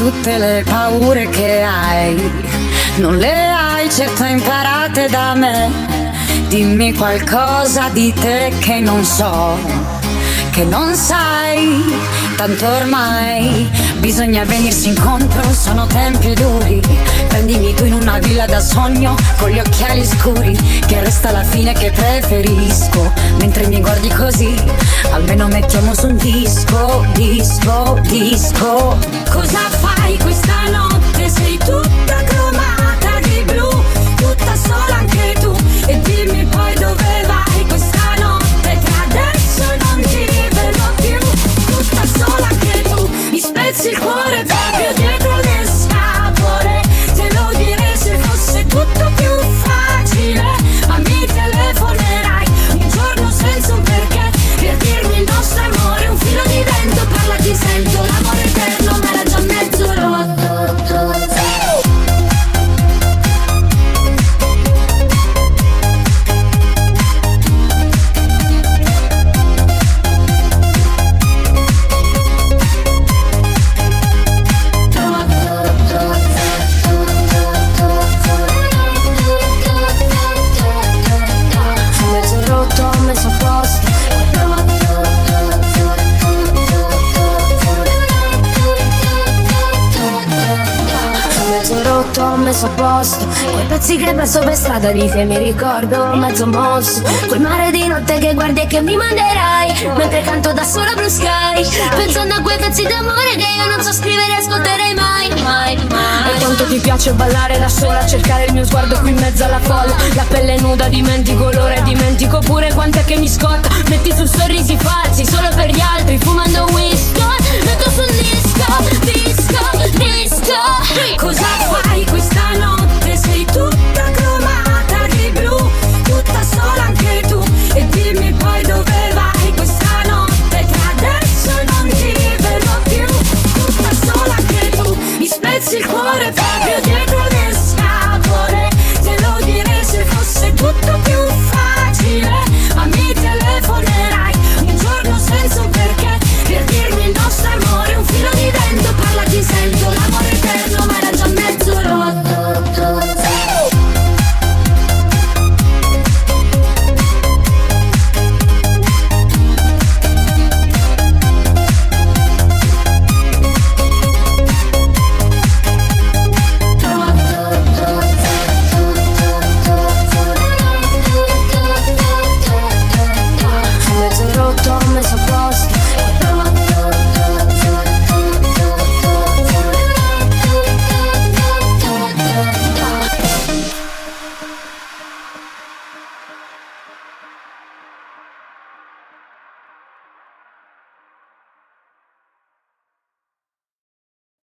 tutte le paure che hai, non le hai certo imparate da me. Dimmi qualcosa di te che non so, che non sai, tanto ormai bisogna venirsi incontro, sono tempi duri. Prendimi tu in una villa da sogno, con gli occhiali scuri, che resta la fine che preferisco. Mentre mi guardi così, almeno mettiamo su un disco, disco, disco. Cosa fai questa notte? Sei tutta cromata di blu, tutta sola anche tu. E dimmi poi dove vai questa notte, che adesso non ti vedo più. Tutta sola anche tu, mi spezzi il cuore proprio dietro le scapole. Te lo direi se fosse tutto più facile, ma mi telefonerai un giorno senza un perché, per dirmi il nostro amore è un filo di vento. Parla ti sento, l'amore eterno ma era già mezzo rotto. Ho messo a posto quei pezzi che perso per strada di te, mi ricordo mezzo mosso. Quel mare di notte che guardi e che mi manderai, mentre canto da sola Blue Sky, pensando a quei pezzi d'amore che io non so scrivere e ascolterei mai, mai, mai. E quanto ti piace ballare da sola, cercare il mio sguardo qui in mezzo alla folla. La pelle nuda, dimentico l'ora e dimentico pure quant'è che mi scotta. Metti su sorrisi falsi solo per gli altri, fumando whisky, metto sul disco, disco.